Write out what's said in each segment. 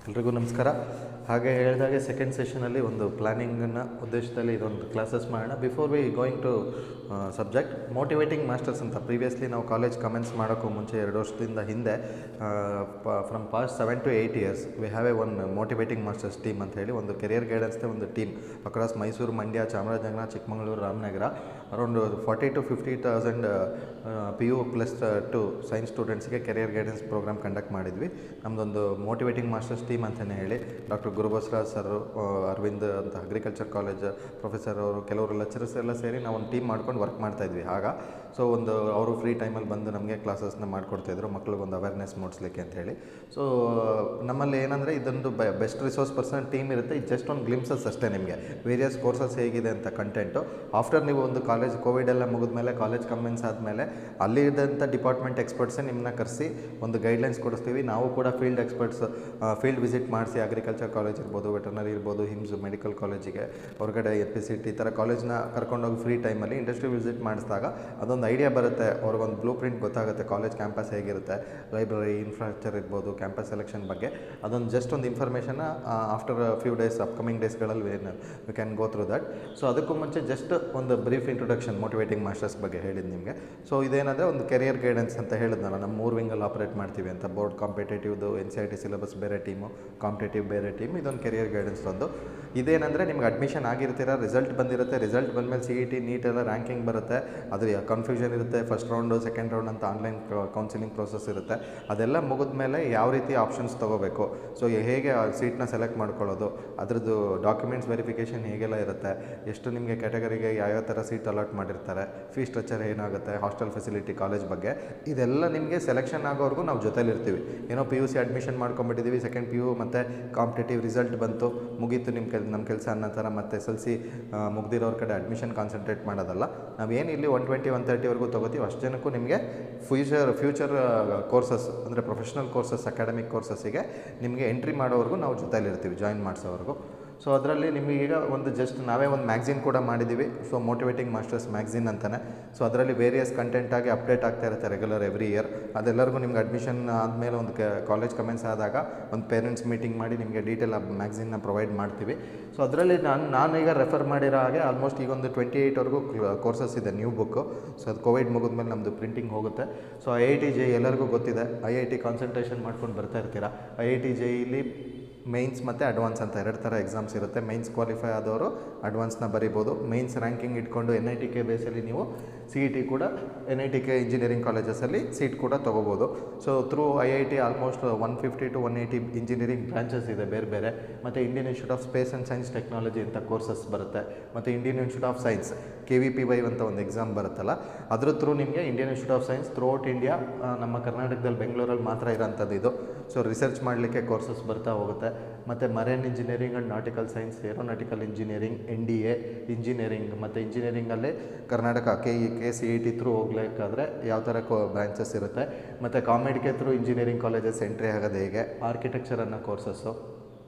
ಎಲ್ರಿಗೂ ನಮಸ್ಕಾರ. ಹಾಗೆ ಹೇಳಿದಾಗೆ ಸೆಕೆಂಡ್ ಸೆಷನಲ್ಲಿ ಒಂದು ಪ್ಲ್ಯಾನಿಂಗನ್ನು ಉದ್ದೇಶದಲ್ಲಿ ಇದೊಂದು ಕ್ಲಾಸಸ್ ಮಾಡೋಣ. Before we going to subject motivating masters ಅಂತ ಪ್ರೀವಿಯಸ್ಲಿ ನಾವು ಕಾಲೇಜ್ ಕಮೆನ್ಸ್ ಮಾಡೋಕ್ಕೂ ಮುಂಚೆ 2 ವರ್ಷದಿಂದ ಹಿಂದೆ from past 7 to 8 years we have one motivating masters team ಅಂತ ಹೇಳಿ ಒಂದು ಕೆರಿಯರ್ ಗೈಡೆನ್ಸ್ದೇ ಒಂದು team across Mysuru, Mandya, Chamarajanagar, Chikkamagaluru, Ramanagara around 40,000 to 50,000 PU plus two science ಸ್ಟೂಡೆಂಟ್ಸ್ಗೆ ಕೆರಿಯರ್ ಗೈಡೆನ್ಸ್ ಪ್ರೋಗ್ರಾಮ್ ಕಂಡಕ್ಟ್ ಮಾಡಿದ್ವಿ. ನಮ್ಮದೊಂದು ಮೋಟಿವೇಟಿಂಗ್ ಮಾಸ್ಟರ್ಸ್ ಟೀಮ್ ಅಂತಲೇ ಹೇಳಿ ಡಾಕ್ಟರ್ ಗುರುಬಸವರಾಜ್ ಸರ್, ಅರವಿಂದ್ ಅಂತ ಅಗ್ರಿಕಲ್ಚರ್ ಕಾಲೇಜ್ ಪ್ರೊಫೆಸರ್ ಅವರು, ಕೆಲವರು ಲೆಕ್ಚರರ್ಸ್ ಎಲ್ಲ ಸೇರಿ ನಾವು ಒಂದು ಟೀಮ್ ಮಾಡ್ಕೊಂಡು ವರ್ಕ್ ಮಾಡ್ತಾಯಿದ್ವಿ. ಆಗ ಸೊ ಒಂದು ಅವರು ಫ್ರೀ ಟೈಮಲ್ಲಿ ಬಂದು ನಮಗೆ ಕ್ಲಾಸಸ್ನ ಮಾಡಿಕೊಡ್ತಾಯಿದ್ರು, ಮಕ್ಳಿಗೊಂದು ಅವೇರ್ನೆಸ್ ಮೂಡಿಸ್ಲಿಕ್ಕೆ ಅಂತೇಳಿ. ಸೊ ನಮ್ಮಲ್ಲಿ ಏನಂದರೆ ಇದೊಂದು ಬೆಸ್ಟ್ ರಿಸೋರ್ಸ್ ಪರ್ಸನ್ ಟೀಮ್ ಇರುತ್ತೆ. ಇದು ಜಸ್ಟ್ ಒಂದು ಗ್ಲಿಮ್ಸಸ್ ಅಷ್ಟೇ ನಿಮಗೆ ವೇರಿಯಸ್ ಕೋರ್ಸಸ್ ಹೇಗಿದೆ ಅಂತ ಕಂಟೆಂಟು. ಆಫ್ಟರ್ ನೀವು ಒಂದು ಕಾಲೇಜ್ ಕೋವಿಡ್ ಎಲ್ಲ ಮುಗಿದ್ಮೇಲೆ ಕಾಲೇಜ್ ಕಮೆನ್ಸ್ ಆದಮೇಲೆ ಅಲ್ಲಿದ್ದಂಥ ಡಿಪಾರ್ಟ್ಮೆಂಟ್ ಎಕ್ಸ್ಪರ್ಟ್ಸೇ ನಿಮ್ಮನ್ನ ಕರೆಸಿ ಒಂದು ಗೈಡ್ಲೈನ್ಸ್ ಕೊಡಿಸ್ತೀವಿ. ನಾವು ಕೂಡ ಫೀಲ್ಡ್ ಎಕ್ಸ್ಪರ್ಟ್ಸ್ ಫೀಲ್ಡ್ ವಿಸಿಟ್ ಮಾಡಿಸಿ ಅಗ್ರಿಕಲ್ಚರ್ ಕಾಲೇಜ್ ಇರ್ಬೋದು, ವೆಟರ್ನರಿ ಇರ್ಬೋದು, ಹಿಮ್ಸ್ ಮೆಡಿಕಲ್ ಕಾಲೇಜಿಗೆ ಹೊರಗಡೆ FPCT ಈ ಥರ ಕಾಲೇಜ್ನ ಕರ್ಕೊಂಡೋಗಿ ಫ್ರೀ ಟೈಮಲ್ಲಿ ಇಂಡಸ್ಟ್ರಿ ವಿಸಿಟ್ ಮಾಡಿಸಿದಾಗ ಅದೊಂದು ಐಡಿಯಾ ಬರುತ್ತೆ, ಅವ್ರಿಗೊಂದು ಬ್ಲೂ ಪ್ರಿಂಟ್ ಗೊತ್ತಾಗುತ್ತೆ ಕಾಲೇಜ್ ಕ್ಯಾಂಪಸ್ ಹೇಗಿರುತ್ತೆ, ಲೈಬ್ರರಿ ಇನ್ಫ್ರಾಸ್ಟ್ರಕ್ಚರ್ ಇರ್ಬೋದು, ಕ್ಯಾಂಪಸ್ ಸೆಲೆಕ್ಷನ್ ಬಗ್ಗೆ ಅದೊಂದು ಜಸ್ಟ್ ಒಂದು ಇನ್ಫಾರ್ಮೇಷನ್ನ ಆಫ್ಟರ್ ಫ್ಯೂ ಡೇಸ್ ಅಪ್ಕಮಿಂಗ್ ಡೇಸ್ಗಳಲ್ಲಿ we can go through that. So ಅದಕ್ಕೂ ಮುಂಚೆ ಜಸ್ಟ್ ಒಂದು ಬ್ರೀಫ್ ಇಂಟ್ರೊಡಕ್ಷನ್ ಮೋಟಿವೇಟಿಂಗ್ ಮಾಸ್ಟರ್ಸ್ ಬಗ್ಗೆ ಹೇಳಿದ್ದು ನಿಮಗೆ. ಸೊ ಇದೇನಾದರೆ ಒಂದು ಕೆರಿಯರ್ ಗೈಡೆನ್ಸ್ ಅಂತ ಹೇಳಿದ್ನಲ್ಲ, ನಮ್ಮ 3 ವಿಂಗಲ್ಲಿ ಆಪ್ರೇಟ್ ಮಾಡ್ತೀವಿ ಅಂತ. ಬೋರ್ಡ್ ಕಾಂಪಿಟೇಟಿವ್ದು NCERT ಸಿಲೆಬಸ್ ಬೇರೆ ಟೀಮು, ಕಾಂಪಿಟೇಟಿವ್ ಬೇರೆ ಟೀಮ್, ಇದೊಂದು ಕೆರಿಯರ್ ಗೈಡೆನ್ಸ್ ಒಂದು. ಇದೇನೆಂದರೆ ನಿಮ್ಗೆ ಅಡ್ಮಿಷನ್ ಆಗಿರ್ತೀರ, ರಿಸಲ್ಟ್ ಬಂದಿರುತ್ತೆ, ರಿಸಲ್ಟ್ ಬಂದಮೇಲೆ CET ನೀಟ್ ಎಲ್ಲ ರ್ಯಾಂಕಿಂಗ್ ಬರುತ್ತೆ, ಅದ್ರ ಕನ್ಫ್ಯೂಷನ್ ಇರುತ್ತೆ. ಫಸ್ಟ್ ರೌಂಡು, ಸೆಕೆಂಡ್ ರೌಂಡ್ ಅಂತ ಆನ್ಲೈನ್ ಕೌನ್ಸಿಲಿಂಗ್ ಪ್ರೋಸೆಸ್ ಇರುತ್ತೆ. ಅದೆಲ್ಲ ಮುಗಿದ್ಮೇಲೆ ಯಾವ ರೀತಿ ಆಪ್ಷನ್ಸ್ ತೊಗೋಬೇಕು, ಸೊ ಹೇಗೆ ಸೀಟ್ನ ಸೆಲೆಕ್ಟ್ ಮಾಡ್ಕೊಳ್ಳೋದು, ಅದ್ರದ್ದು ಡಾಕ್ಯುಮೆಂಟ್ಸ್ ವೆರಿಫಿಕೇಷನ್ ಹೇಗೆಲ್ಲ ಇರುತ್ತೆ, ಎಷ್ಟು ನಿಮಗೆ ಕ್ಯಾಟಗರಿಗೆ ಯಾವ್ಯಾವ ಥರ ಸೀಟ್ ಅಲಾಟ್ ಮಾಡಿರ್ತಾರೆ, ಫೀಸ್ ಸ್ಟ್ರಕ್ಚರ್ ಏನಾಗುತ್ತೆ, ಹಾಸ್ಟೆಲ್ ಫೆಸಿಲಿಟಿ, ಕಾಲೇಜ್ ಬಗ್ಗೆ ಇದೆಲ್ಲ ನಿಮಗೆ ಸೆಲೆಕ್ಷನ್ ಆಗೋವರೆಗೂ ನಾವು ಜೊತೆಲಿರ್ತೀವಿ. ಏನೋ PUC ಅಡ್ಮಿಷನ್ ಮಾಡ್ಕೊಂಬಿಟ್ಟಿದ್ದೀವಿ, ಸೆಕೆಂಡ್ PU ಮತ್ತು ಕಾಂಪಿಟೇಟಿವ್ ರಿಸಲ್ಟ್ ಬಂತು, ಮುಗೀತು ನಮ್ಮ ಕೆಲಸ ಅನ್ನೋ ಥರ ಮತ್ತೆ SLC ಮುಗ್ದಿರೋರ ಕಡೆ ಅಡ್ಮಿಷನ್ ಕಾನ್ಸಂಟ್ರೇಟ್ ಮಾಡೋದಲ್ಲ. ನಾವೇನು ಇಲ್ಲಿ 120, 130ವರೆಗೂ ತೊಗೋತೀವಿ ಅಷ್ಟು ಜನಕ್ಕೂ ನಿಮಗೆ ಫ್ಯೂಚರ್ ಕೋರ್ಸಸ್ ಅಂದರೆ ಪ್ರೊಫೆಷ್ನಲ್ ಕೋರ್ಸಸ್, ಅಕಾಡೆಮಿಕ್ ಕೋರ್ಸಸ್ಸಿಗೆ ನಿಮಗೆ ಎಂಟ್ರಿ ಮಾಡೋವರೆಗೂ ನಾವು ಜೊತೆಲಿರ್ತೀವಿ, ಜಾಯಿನ್ ಮಾಡಿಸೋವರೆಗೂ. ಸೊ ಅದರಲ್ಲಿ ನಿಮಗೀಗ ಒಂದು ಜಸ್ಟ್ ನಾವೇ ಒಂದು ಮ್ಯಾಗ್ಝಿನ್ ಕೂಡ ಮಾಡಿದ್ದೀವಿ, ಸೊ ಮೋಟಿವೇಟಿಂಗ್ ಮಾಸ್ಟರ್ಸ್ ಮ್ಯಾಗ್ಝಿನ್ ಅಂತಲೇ. ಸೊ ಅದರಲ್ಲಿ ವೇರಿಯಸ್ ಕಂಟೆಂಟಾಗಿ ಅಪ್ಡೇಟ್ ಆಗ್ತಾ ಇರುತ್ತೆ ರೆಗ್ಯುಲರ್ ಎವ್ರಿ ಇಯರ್. ಅದೆಲ್ಲರಿಗೂ ನಿಮ್ಗೆ ಅಡ್ಮಿಷನ್ ಆದಮೇಲೆ ಒಂದು ಕಾಲೇಜ್ ಕಮೆನ್ಸ್ ಆದಾಗ ಒಂದು ಪೇರೆಂಟ್ಸ್ ಮೀಟಿಂಗ್ ಮಾಡಿ ನಿಮಗೆ ಡೀಟೇಲ್ ಆ ಮ್ಯಾಗ್ಝಿನ್ನ ಪ್ರೊವೈಡ್ ಮಾಡ್ತೀವಿ. ಸೊ ಅದರಲ್ಲಿ ನಾನೀಗ ರೆಫರ್ ಮಾಡಿರೋ ಹಾಗೆ ಆಲ್ಮೋಸ್ಟ್ ಈಗ ಒಂದು 28ವರೆಗೂ ಕೋರ್ಸಸ್ ಇದೆ, ನ್ಯೂ ಬುಕ್ಕು. ಸೊ ಅದು ಕೋವಿಡ್ ಮುಗಿದ್ಮೇಲೆ ನಮ್ಮದು ಪ್ರಿಂಟಿಂಗ್ ಹೋಗುತ್ತೆ. ಸೊ IIT JEE ಎಲ್ಲರಿಗೂ ಗೊತ್ತಿದೆ, IIT ಕಾನ್ಸಂಟ್ರೇಷನ್ ಮಾಡ್ಕೊಂಡು ಬರ್ತಾ ಇರ್ತೀರ. IIT JEEಲಿ ಮೇನ್ಸ್ ಮತ್ತು ಅಡ್ವಾನ್ಸ್ ಅಂತ 2 ಥರ ಎಕ್ಸಾಮ್ಸ್ ಇರುತ್ತೆ. ಮೇನ್ಸ್ ಕ್ವಾಲಿಫೈ ಆದವರು ಅಡ್ವಾನ್ಸ್ನ ಬರಿಬೋದು. ಮೇನ್ಸ್ ರ್ಯಾಂಕಿಂಗ್ ಇಟ್ಕೊಂಡು NITK ಬೇಸಲ್ಲಿ ನೀವು CET ಕೂಡ NITK ಇಂಜಿನಿಯರಿಂಗ್ ಕಾಲೇಜಸಲ್ಲಿ ಸೀಟ್ ಕೂಡ ತೊಗೋಬೋದು. So through IIT almost 150 to 180 engineering branches ಇದೆ ಬೇರೆ ಬೇರೆ. ಮತ್ತು Indian institute of space and science technology ಅಂತ ಕೋರ್ಸಸ್ ಬರುತ್ತೆ. ಮತ್ತು Indian institute of science KVPY ಅಂತ ಒಂದು ಎಕ್ಸಾಮ್ ಬರುತ್ತಲ್ಲ, ಅದ್ರ ಥ್ರೂ ನಿಮಗೆ Indian institute of science through out India, ನಮ್ಮ ಕರ್ನಾಟಕದಲ್ಲಿ ಬೆಂಗಳೂರಲ್ಲಿ ಮಾತ್ರ ಇರೋಂಥದ್ದು ಇದು. ಸೊ ರಿಸರ್ಚ್ ಮಾಡಲಿಕ್ಕೆ ಕೋರ್ಸಸ್ ಬರ್ತಾ ಹೋಗುತ್ತೆ. ಮತ್ತು marine engineering and nautical science, aeronautical engineering, NDA engineering, ಮತ್ತು ಇಂಜಿನಿಯರಿಂಗಲ್ಲಿ ಕರ್ನಾಟಕ KCET ಥ್ರೂ ಹೋಗ್ಬೇಕಾದ್ರೆ ಯಾವ ಥರ ಬ್ರಾಂಚಸ್ ಇರುತ್ತೆ, ಮತ್ತು ಕಾಮೆಡ್ಗೆ ಥ್ರೂ ಇಂಜಿನಿಯರಿಂಗ್ ಕಾಲೇಜಸ್ ಎಂಟ್ರಿ ಆಗೋದು ಹೇಗೆ, ಆರ್ಕಿಟೆಕ್ಚರ್ ಅನ್ನೋ ಕೋರ್ಸಸ್ಸು,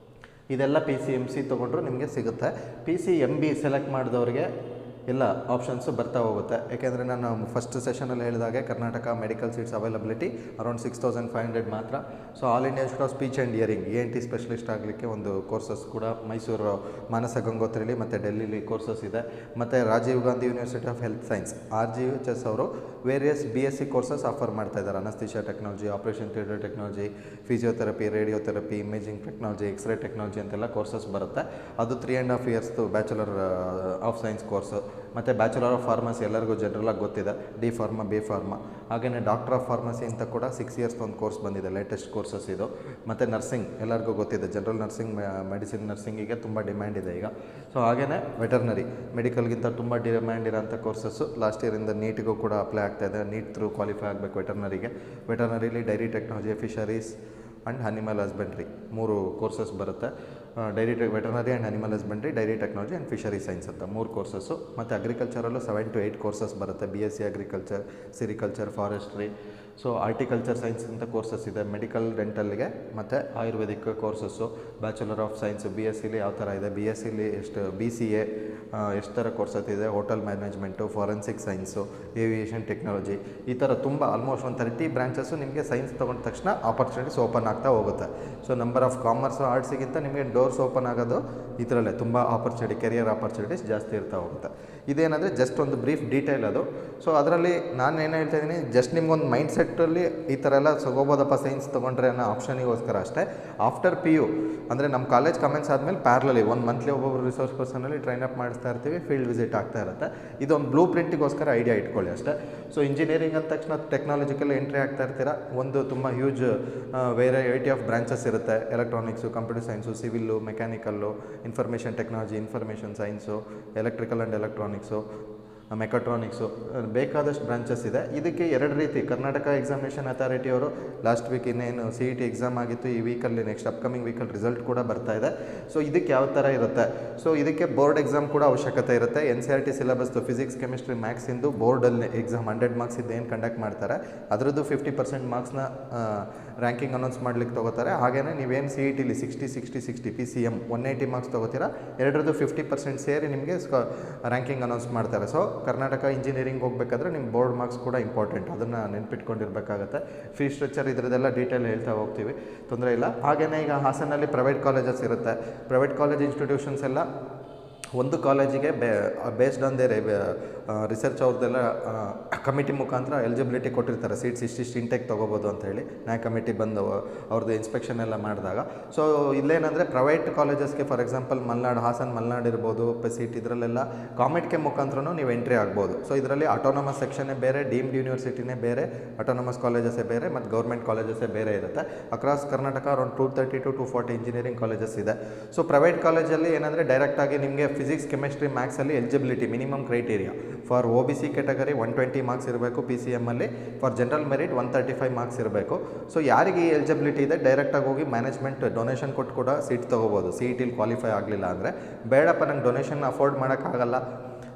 ಇದೆಲ್ಲ PCMC ತೊಗೊಂಡ್ರು ನಿಮಗೆ ಸಿಗುತ್ತೆ. PCMB ಸೆಲೆಕ್ಟ್ ಮಾಡಿದವ್ರಿಗೆ ಎಲ್ಲ ಆಪ್ಷನ್ಸು ಬರ್ತಾ ಹೋಗುತ್ತೆ. ಯಾಕೆಂದರೆ ನಾನು ಫಸ್ಟ್ ಸೆಷನಲ್ಲಿ ಹೇಳಿದಾಗೆ Karnataka medical seats availability around 6,500 ಮಾತ್ರ. So all India institute of speech and hearing ENT specialist ಆಗಲಿಕ್ಕೆ ಒಂದು ಕೋರ್ಸಸ್ ಕೂಡ ಮೈಸೂರು ಮಾನಸ ಗಂಗೋತ್ರಿಲಿ ಮತ್ತು ಡೆಲ್ಲಿಲಿ ಕೋರ್ಸಸ್ ಇದೆ. ಮತ್ತು Rajiv Gandhi university of health science RGHS ಅವರು ವೇರಿಯಸ್ BSc ಕೋರ್ಸಸ್ ಆಫರ್ ಮಾಡ್ತಾ ಇದ್ದಾರೆ. Anaesthesia technology, operation theatre technology, physiotherapy, radiotherapy, imaging technology, X ray technology ಅಂತೆಲ್ಲ ಕೋರ್ಸಸ್ ಬರುತ್ತೆ. ಅದು 3.5 years bachelor of science course. ಮತ್ತು ಬ್ಯಾಚುಲರ್ ಆಫ್ ಫಾರ್ಮಸಿ ಎಲ್ಲರಿಗೂ ಜನರಲಾಗಿ ಗೊತ್ತಿದೆ, D Pharma, B Pharma. ಹಾಗೆಯೇ ಡಾಕ್ಟರ್ ಆಫ್ ಫಾರ್ಮಸಿ ಅಂತ ಕೂಡ 6 years ಒಂದು ಕೋರ್ಸ್ ಬಂದಿದೆ, ಲೇಟೆಸ್ಟ್ ಕೋರ್ಸಸ್ ಇದು. ಮತ್ತು ನರ್ಸಿಂಗ್ ಎಲ್ಲರಿಗೂ ಗೊತ್ತಿದೆ, ಜನರಲ್ ನರ್ಸಿಂಗ್, ಮೆಡಿಸಿನ್ ನರ್ಸಿಂಗಿಗೆ ತುಂಬ ಡಿಮ್ಯಾಂಡ್ ಇದೆ ಈಗ. ಸೊ ಹಾಗೆಯೇ ವೆಟರ್ನರಿ ಮೆಡಿಕಲ್ಗಿಂತ ತುಂಬ ಡಿಮ್ಯಾಂಡ್ ಇರೋಂಥ ಕೋರ್ಸಸ್ಸು ಲಾಸ್ಟ್ ಇಯರಿಂದ ನೀಟಿಗೂ ಕೂಡ ಅಪ್ಲೈ ಆಗ್ತಾಯಿದೆ. ನೀಟ್ ಥ್ರೂ ಕ್ವಾಲಿಫೈ ಆಗಬೇಕು ವೆಟರ್ನರಿಗೆ. ವೆಟರ್ನರಿಲಿ dairy technology, fisheries and animal husbandry 3 courses ಬರುತ್ತೆ. Veterinary and animal husbandry, dairy technology and fishery science ಅಂತ 3 ಕೋರ್ಸಸ್ಸು. ಮತ್ತು ಅಗ್ರಿಕಲ್ಚರಲ್ಲೂ 7 to 8 ಕೋರ್ಸಸ್ ಬರುತ್ತೆ. BSc agriculture, sericulture, forestry, so horticulture science ಅಂತ ಕೋರ್ಸಸ್ ಇದೆ, ಮೆಡಿಕಲ್ ಡೆಂಟಲ್ಗೆ ಮತ್ತು Ayurvedic courses, bachelor of science B S ಸಿಲಿ ಯಾವ ಥರ ಇದೆ, ಬಿ ಎಸ್ ಸಿಲಿ ಎಷ್ಟು, ಬಿ ಸಿ ಎ ಎಷ್ಟು ಥರ ಕೋರ್ಸಸ್ ಇದೆ, hotel management, forensic science, aviation technology, ಈ ಥರ ತುಂಬ ಆಲ್ಮೋಸ್ಟ್ ಒಂದು 30 ಬ್ರಾಂಚಸ್ಸು ನಿಮಗೆ ಸೈನ್ಸ್ ತೊಗೊಂಡ ತಕ್ಷಣ ಆಪರ್ಚುನಿಟೀಸ್ ಓಪನ್ ಆಗ್ತಾ ಹೋಗುತ್ತೆ. ಸೊ ನಂಬರ್ ಆಫ್ ಕಾಮರ್ಸು ಆರ್ಟ್ಸಿಗಿಂತ ನಿಮಗೆ ಡೋರ್ಸ್ ಓಪನ್ ಆಗೋದು ಇದರಲ್ಲೇ ತುಂಬ ಆಪರ್ಚುನಿಟಿ, ಕೆರಿಯರ್ ಆಪರ್ಚುನಿಟೀಸ್ ಜಾಸ್ತಿ ಇರ್ತಾ ಹೋಗುತ್ತೆ. ಇದೇನಂದರೆ ಜಸ್ಟ್ ಒಂದು ಬ್ರೀಫ್ ಡೀಟೇಲ್ ಅದು. ಸೊ ಅದರಲ್ಲಿ ನಾನು ಏನು ಹೇಳ್ತಾ ಇದ್ದೀನಿ, ಜಸ್ಟ್ ನಿಮ್ಗೊಂದು ಮೈಂಡ್ ಸೆಟ್ಟಲ್ಲಿ ಈ ಥರ ಎಲ್ಲ ಸಿಗೋಬೋದಪ್ಪ ಸೈನ್ಸ್ ತೊಗೊಂಡ್ರೆ ಅನ್ನೋ ಆಪ್ಷನಿಗೋಸ್ಕರ ಅಷ್ಟೇ. ಆಫ್ಟರ್ ಪಿ ಯು ಅಂದರೆ ನಮ್ಮ ಕಾಲೇಜ್ ಕಮೆಂಟ್ಸ್ ಆದಮೇಲೆ ಪ್ಯಾರಲಲ್ಲಿ 1 ಮಂತ್ಲಿ ಒಬ್ಬೊಬ್ಬರು ರಿಸೋರ್ಸ್ ಪರ್ಸನಲ್ಲಿ ಟ್ರೈನ್ ಅಪ್ ಮಾಡಿಸ್ತಾ ಇರ್ತೀವಿ, ಫೀಲ್ಡ್ ವಿಸಿಟ್ ಆಗ್ತಾ ಇರುತ್ತೆ. ಇದೊಂದು ಬ್ಲೂ ಪ್ರಿಂಟಿಗೋಸ್ಕರ ಐಡಿಯಾ ಇಟ್ಕೊಳ್ಳಿ ಅಷ್ಟೇ. ಸೊ ಇಂಜಿನಿಯರಿಂಗ್ ಅಂದ ತಕ್ಷಣ ಟೆಕ್ನಾಲಜಿಕಲ್ ಎಂಟ್ರಿ ಆಗ್ತಾ ಇರ್ತೀರ, ಒಂದು ತುಂಬ ಹ್ಯೂಜ್ ವೆರೈಟಿ ಆಫ್ ಬ್ರಾಂಚಸ್ ಇರುತ್ತೆ, electronics, computer science, civil, mechanical, information technology, information science, electrical and electronics, mechatronics, ಬೇಕಾದಷ್ಟು ಬ್ರಾಂಚಸ್ ಇದೆ. ಇದಕ್ಕೆ 2 ರೀತಿ, ಕರ್ನಾಟಕ ಎಕ್ಸಾಮಿನೇಷನ್ ಅಥಾರಿಟಿಯವರು ಲಾಸ್ಟ್ ವೀಕ್ ಇನ್ನೇನು ಸಿ ಇ ಟಿ ಎಕ್ಸಾಮ್ ಆಗಿತ್ತು, ಈ ವೀಕಲ್ಲಿ ನೆಕ್ಸ್ಟ್ ಅಪ್ಕಮಿಂಗ್ ವೀಕಲ್ಲಿ ರಿಸಲ್ಟ್ ಕೂಡ ಬರ್ತಾ ಇದೆ. ಸೊ ಇದಕ್ಕೆ ಯಾವ ಥರ ಇರುತ್ತೆ, ಸೊ ಇದಕ್ಕೆ ಬೋರ್ಡ್ ಎಕ್ಸಾಮ್ ಕೂಡ ಅವಶ್ಯಕತೆ ಇರುತ್ತೆ. NCERT ಸಿಲೆಬಸ್ದು ಫಿಸಿಕ್ಸ್, ಕೆಮಿಸ್ಟ್ರಿ, ಮ್ಯಾಥ್ಸಿಂದು ಬೋರ್ಡಲ್ಲಿ ಎಕ್ಸಾಮ್ 100 ಮಾರ್ಕ್ಸ್ ಇದ್ದು ಏನು ಕಂಡಕ್ಟ್ ಮಾಡ್ತಾರೆ ಅದರದ್ದು 50% ಮಾರ್ಕ್ಸ್ನ ರ್ಯಾಂಕಿಂಗ್ ಅನೌನ್ಸ್ ಮಾಡ್ಲಿಕ್ಕೆ ತೊಗೋತಾರೆ. ಹಾಗೆಯೇ ನೀವೇನು ಸಿ ಇ ಟಿಲಿ 60 PCM 180 ಮಾರ್ಕ್ಸ್ ತೊಗೋತೀರಾ, ಎರಡರದ್ದು 50% ಸೇರಿ ನಿಮಗೆ ರ್ಯಾಂಕಿಂಗ್ ಅನೌನ್ಸ್ ಮಾಡ್ತಾರೆ. ಸೊ ಕರ್ನಾಟಕ ಇಂಜಿನಿಯರಿಂಗ್ ಹೋಗಬೇಕಾದ್ರೆ ನಿಮ್ಮ ಬೋರ್ಡ್ ಮಾರ್ಕ್ಸ್ ಕೂಡ ಇಂಪಾರ್ಟೆಂಟ್, ಅದನ್ನು ನೆನ್ಪಿಟ್ಕೊಂಡಿರ್ಬೇಕಾಗತ್ತೆ. ಫೀಸ್ ಸ್ಟ್ರಕ್ಚರ್ ಇದರದೆಲ್ಲ ಡೀಟೇಲ್ ಹೇಳ್ತಾ ಹೋಗ್ತೀವಿ, ತೊಂದರೆ ಇಲ್ಲ. ಹಾಗೆಯೇ ಈಗ ಹಾಸನಲ್ಲಿ ಪ್ರೈವೇಟ್ ಕಾಲೇಜಸ್ ಇರುತ್ತೆ. ಪ್ರೈವೇಟ್ ಕಾಲೇಜ್ ಇನ್ಸ್ಟಿಟ್ಯೂಷನ್ಸ್ ಎಲ್ಲ ಒಂದು ಕಾಲೇಜಿಗೆ ಬೇಸ್ಡ್ ಆನ್ ದೇರ್ ರಿಸರ್ಚ್ ಅವ್ರದ್ದೆಲ್ಲ ಕಮಿಟಿ ಮುಖಾಂತರ ಎಲಿಜಿಬಿಲಿಟಿ ಕೊಟ್ಟಿರ್ತಾರೆ, ಸೀಟ್ಸ್ ಇಷ್ಟಿಷ್ಟು ಇಂಟೆಕ್ ತೊಗೋಬೋದು ಅಂತ ಹೇಳಿ ನ್ಯಾಕ್ ಕಮಿಟಿ ಬಂದು ಅವ್ರದ್ದು ಇನ್ಸ್ಪೆಕ್ಷನ್ ಎಲ್ಲ ಮಾಡಿದಾಗ. ಸೊ ಇಲ್ಲೇನಂದರೆ ಪ್ರೈವೇಟ್ ಕಾಲೇಜಸ್ಗೆ ಫಾರ್ ಎಕ್ಸಾಂಪಲ್ ಮಲ್ನಾಡು, ಹಾಸನ್ ಮಲ್ನಾಡು ಇರ್ಬೋದು, ಸೀಟ್ ಇದರಲ್ಲೆಲ್ಲ ಕಾಮೆಟ್ಗೆ ಮುಖಾಂತರನೂ ನೀವು ಎಂಟ್ರಿ ಆಗ್ಬೋದು. ಸೊ ಇದರಲ್ಲಿ ಆಟೋನಮಸ್ ಸೆಕ್ಷನ್ನೇ ಬೇರೆ, ಡೀಮ್ಡ್ ಯೂನಿವರ್ಸಿಟಿನೇ ಬೇರೆ, ಆಟೋನಮಸ್ ಕಾಲೇಜಸ್ಸೇ ಬೇರೆ ಮತ್ತು ಗೌರ್ಮೆಂಟ್ ಕಾಲೇಜಸ್ಸೇ ಬೇರೆ ಇರುತ್ತೆ. Across Karnataka around 230 to 240 engineering colleges ಇದೆ. ಸೊ ಪ್ರೈವೇಟ್ ಕಾಲೇಜಲ್ಲಿ ಏನಂದರೆ ಡೈರೆಕ್ಟಾಗಿ ನಿಮಗೆ ಫಿಸಿಕ್ಸ್, ಕೆಮಿಸ್ಟ್ರಿ, ಮ್ಯಾಥ್ಸಲ್ಲಿ eligibility minimum criteria for OBC category 120 marks ಇರಬೇಕು, PCMಲ್ಲಿ ಫಾರ್ ಜನರಲ್ ಮೆರಿಟ್ 135 ಮಾರ್ಕ್ಸ್ ಇರಬೇಕು. ಸೊ ಯಾರಿಗೆ ಈ ಎಲಿಜಿಬಿಲಿಟಿ ಇದೆ ಡೈರೆಕ್ಟಾಗಿ ಹೋಗಿ ಮ್ಯಾನೇಜ್ಮೆಂಟ್ ಡೊನೇಷನ್ ಕೊಟ್ಟು ಕೂಡ ಸೀಟ್ ತೊಗೋಬೋದು. ಸಿ ಇ ಟಿಲಿ ಕ್ವಾಲಿಫೈ ಆಗಲಿಲ್ಲ ಅಂದರೆ, ಬೇಡಪ್ಪ ನಂಗೆ ಡೊನೇಷನ್ ಅಫೋರ್ಡ್ ಮಾಡೋಕ್ಕಾಗಲ್ಲ,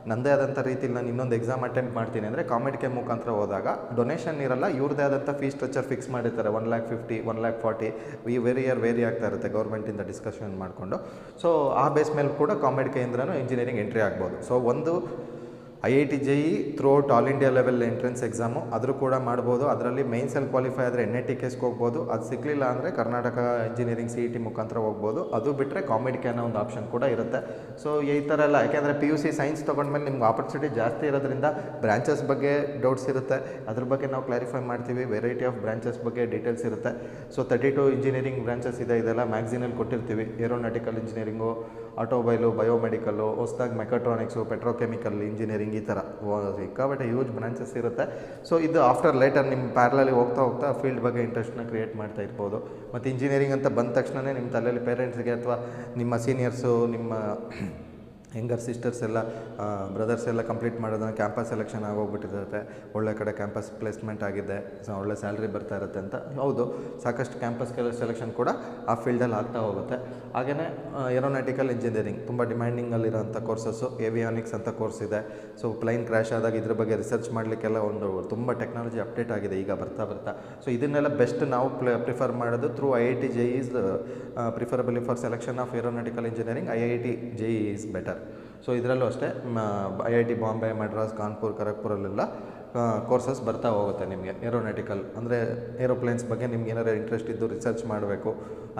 ನನ್ನದೇ ಆದಂಥ ರೀತಿಯಲ್ಲಿ ನಾನು ಇನ್ನೊಂದು ಎಕ್ಸಾಮ್ ಅಟೆಂಪ್ಟ್ ಮಾಡ್ತೀನಿ ಅಂದರೆ ಕಾಮೆಟ್ಗೆ ಮುಖಾಂತರ ಹೋದಾಗ ಡೊನೇಷನ್ ಇರಲ್ಲ, ಇವ್ರದ್ದೇ ಆದಂಥ ಫೀಸ್ ಸ್ಟ್ರಕ್ಚರ್ ಫಿಕ್ಸ್ ಮಾಡಿರ್ತಾರೆ. 1,50,000, 1,40,000 ಇಯರ್ ವೇರಿ ಆಗ್ತಾ ಇರುತ್ತೆ ಗೌರ್ಮೆಂಟಿಂದ ಡಿಸ್ಕಷನ್ ಮಾಡಿಕೊಂಡು. ಸೊ ಆ ಬೇಸ್ ಮೇಲೆ ಕೂಡ ಕಾಮೆಟ್ಗೆಯಿಂದನೂ ಇಂಜಿನಿಯರಿಂಗ್ ಎಂಟ್ರಿ ಆಗ್ಬೋದು. ಸೊ ಒಂದು IIT JEE throughout all India level entrance exam ಅದರೂ ಕೂಡ ಮಾಡ್ಬೋದು. ಅದರಲ್ಲಿ ಮೇನ್ಸಲ್ಲಿ ಕ್ವಾಲಿಫೈ ಆದರೆ NIT ಕೇಸ್ಗೆ ಹೋಗ್ಬೋದು. ಅದು ಸಿಗಲಿಲ್ಲ ಅಂದರೆ ಕರ್ನಾಟಕ ಇಂಜಿನಿಯರಿಂಗ್ CET ಮುಖಾಂತರ ಹೋಗ್ಬೋದು. ಅದು ಬಿಟ್ಟರೆ ಕಾಮೆಟ್ಗೆ ಅನ್ನೋ ಒಂದು ಆಪ್ಷನ್ ಕೂಡ ಇರುತ್ತೆ. ಸೊ ಈ ಥರ ಎಲ್ಲ ಯಾಕೆಂದರೆ PUC ಸೈನ್ಸ್ ತೊಗೊಂಡ್ಮೇಲೆ ನಿಮ್ಗೆ ಆಪರ್ಚುನಿಟಿ ಜಾಸ್ತಿ ಇರೋದ್ರಿಂದ ಬ್ರಾಂಚಸ್ ಬಗ್ಗೆ ಡೌಟ್ಸ್ ಇರುತ್ತೆ, ಅದ್ರ ಬಗ್ಗೆ ನಾವು ಕ್ಲಾರಿಫೈ ಮಾಡ್ತೀವಿ. ವೆರೈಟಿ ಆಫ್ ಬ್ರಾಂಚಸ್ ಬಗ್ಗೆ ಡೀಟೇಲ್ಸ್ ಇರುತ್ತೆ. ಸೊ 32 ಇಂಜಿನಿಯರಿಂಗ್ ಬ್ರಾಂಚಸ್ ಇದೆ, ಇದೆಲ್ಲ ಮ್ಯಾಗ್ಝಿನಲ್ಲಿ ಕೊಟ್ಟಿರ್ತೀವಿ. ಏರೋನಾಟಿಕಲ್ ಇಂಜಿನಿಯರಿಂಗು, ಆಟೋಮೊಬೈಲು, ಬಯೋಮೆಡಿಕಲ್ಲು, ಹೊಸದಾಗಿ ಮೆಕಾಟ್ರಾನಿಕ್ಸು, ಪೆಟ್ರೋಕೆಮಿಕಲ್ ಇಂಜಿನಿಯರಿಂಗ್, ಈ ಥರ ಸಿಕ್ಕಾಬಟ್ಟೆ ಹ್ಯೂಜ್ ಬ್ರಾಂಚಸ್ ಇರುತ್ತೆ. ಸೊ ಇದು ಆಫ್ಟರ್ ಲೇಟರ್ ನಿಮ್ಮ ಪ್ಯಾರಲಲ್ಲಿ ಹೋಗ್ತಾ ಫೀಲ್ಡ್ ಬಗ್ಗೆ ಇಂಟ್ರೆಸ್ಟ್ನ ಕ್ರಿಯೇಟ್ ಮಾಡ್ತಾ ಇರ್ಬೋದು. ಮತ್ತು ಇಂಜಿನಿಯರಿಂಗ್ ಅಂತ ಬಂದ ತಕ್ಷಣವೇ ನಿಮ್ಮ ತಲೆಯಲ್ಲಿ ಪೇರೆಂಟ್ಸ್ಗೆ ಅಥವಾ ನಿಮ್ಮ ಸೀನಿಯರ್ಸು, ನಿಮ್ಮ ಯಂಗರ್ ಸಿಸ್ಟರ್ಸ್ ಎಲ್ಲ, ಬ್ರದರ್ಸ್ ಎಲ್ಲ ಕಂಪ್ಲೀಟ್ ಮಾಡೋದನ್ನು ಕ್ಯಾಂಪಸ್ ಸೆಲೆಕ್ಷನ್ ಆಗೋಗ್ಬಿಟ್ಟಿರುತ್ತೆ, ಒಳ್ಳೆ ಕಡೆ ಕ್ಯಾಂಪಸ್ ಪ್ಲೇಸ್ಮೆಂಟ್ ಆಗಿದೆ, ಸೊ ಒಳ್ಳೆ ಸ್ಯಾಲ್ರಿ ಬರ್ತಾ ಇರುತ್ತೆ ಅಂತ. ಹೌದು, ಸಾಕಷ್ಟು ಕ್ಯಾಂಪಸ್ ಸೆಲೆಕ್ಷನ್ ಕೂಡ ಆ ಫೀಲ್ಡಲ್ಲಿ ಆಗ್ತಾ ಹೋಗುತ್ತೆ. ಹಾಗೆಯೇ ಏರೋನಾಟಿಕಲ್ ಇಂಜಿನಿಯರಿಂಗ್ ತುಂಬ ಡಿಮ್ಯಾಂಡಿಂಗಲ್ಲಿರೋಂಥ ಕೋರ್ಸಸ್ಸು, ಏವಿಯಾನಿಕ್ಸ್ ಅಂತ ಕೋರ್ಸ್ ಇದೆ. ಸೊ ಪ್ಲೈನ್ ಕ್ರ್ಯಾಶ್ ಆದಾಗ ಇದ್ರ ಬಗ್ಗೆ ರಿಸರ್ಚ್ ಮಾಡಲಿಕ್ಕೆಲ್ಲ ಒಂದು ತುಂಬ ಟೆಕ್ನಾಲಜಿ ಅಪ್ಡೇಟ್ ಆಗಿದೆ ಈಗ ಬರ್ತಾ. ಸೊ ಇದನ್ನೆಲ್ಲ ಬೆಸ್ಟ್ ನಾವು ಪ್ರಿಫರ್ ಮಾಡೋದು through IIT JEE is preferably for selection of aeronautical engineering. IIT JEE is better. So ಇದರಲ್ಲೂ ಅಷ್ಟೇ IIT ಬಾಂಬೆ, ಮಡ್ರಾಸ್, ಕಾನ್ಪುರ್, ಖರಗ್ಪುರಲ್ಲೆಲ್ಲ ಕೋರ್ಸಸ್ ಬರ್ತಾ ಹೋಗುತ್ತೆ ನಿಮಗೆ. ಏರೋನಾಟಿಕಲ್ ಅಂದರೆ ಏರೋಪ್ಲೇನ್ಸ್ ಬಗ್ಗೆ ನಿಮ್ಗೆ ಏನಾರು ಇಂಟ್ರೆಸ್ಟ್ ಇದ್ದು ರಿಸರ್ಚ್ ಮಾಡಬೇಕು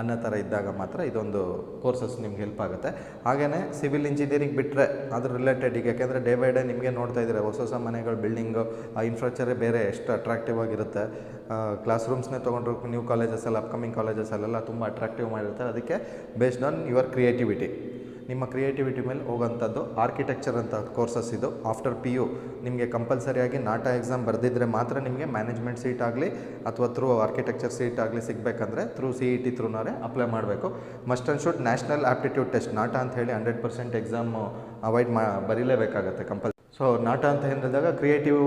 ಅನ್ನೋ ಥರ ಇದ್ದಾಗ ಮಾತ್ರ ಇದೊಂದು ಕೋರ್ಸಸ್ ನಿಮ್ಗೆ ಹೆಲ್ಪ್ ಆಗುತ್ತೆ. ಹಾಗೆಯೇ ಸಿವಿಲ್ ಇಂಜಿನಿಯರಿಂಗ್ ಬಿಟ್ಟರೆ ಅದ್ರ ರಿಲೇಟೆಡ್ ಈಗ ಯಾಕೆಂದರೆ ಡೇ ಬೈ ಡೇ ನಿಮಗೆ ನೋಡ್ತಾ ಇದ್ದೀರಾ ಹೊಸ ಮನೆಗಳು, ಬಿಲ್ಡಿಂಗು, ಆ ಇನ್ಫ್ರಾಸ್ಟ್ರಕ್ಚರೇ ಬೇರೆ ಎಷ್ಟು ಅಟ್ರಾಕ್ಟಿವ್ ಆಗಿರುತ್ತೆ. ಕ್ಲಾಸ್ ರೂಮ್ಸ್ನೇ ತೊಗೊಂಡ್ರು ನ್ಯೂ ಕಾಲೇಜಸ್ಸಲ್ಲಿ, ಅಪ್ಕಮಿಂಗ್ ಕಾಲೇಜಸ್ಸಲ್ಲೆಲ್ಲ ತುಂಬ ಅಟ್ರಾಕ್ಟಿವ್ ಮಾಡಿರ್ತಾರೆ. ಅದಕ್ಕೆ ಬೇಸ್ಡ್ ಆನ್ ಯುವರ್ ಕ್ರಿಯೇಟಿವಿಟಿ, ನಿಮ್ಮ ಕ್ರಿಯೇಟಿವಿಟಿ ಮೇಲೆ ಹೋಗೋಂಥದ್ದು ಆರ್ಕಿಟೆಕ್ಚರ್ ಅಂತ ಕೋರ್ಸಸ್ ಇದು. ಆಫ್ಟರ್ PU ನಿಮಗೆ ಕಂಪಲ್ಸರಿಯಾಗಿ ನಾಟಾ ಎಕ್ಸಾಮ್ ಬರೆದಿದ್ದರೆ ಮಾತ್ರ ನಿಮಗೆ ಮ್ಯಾನೇಜ್ಮೆಂಟ್ ಸೀಟ್ ಆಗಲಿ ಅಥವಾ ಥ್ರೂ ಆರ್ಕಿಟೆಕ್ಚರ್ ಸೀಟ್ ಆಗಲಿ ಸಿಗಬೇಕಂದ್ರೆ ಥ್ರೂ CET ಥ್ರೂನವರೇ ಅಪ್ಲೈ ಮಾಡಬೇಕು. Must and should national aptitude test NATA ಅಂತ ಹೇಳಿ 100% ಎಕ್ಸಾಮು ಬರೀಲೇಬೇಕಾಗತ್ತೆ ಕಂಪಲ್ಸರಿ. ಸೊ ಸೊ ನಾಟ ಅಂತ ಹೇಳಿದಾಗ ಕ್ರಿಯೇಟಿವ್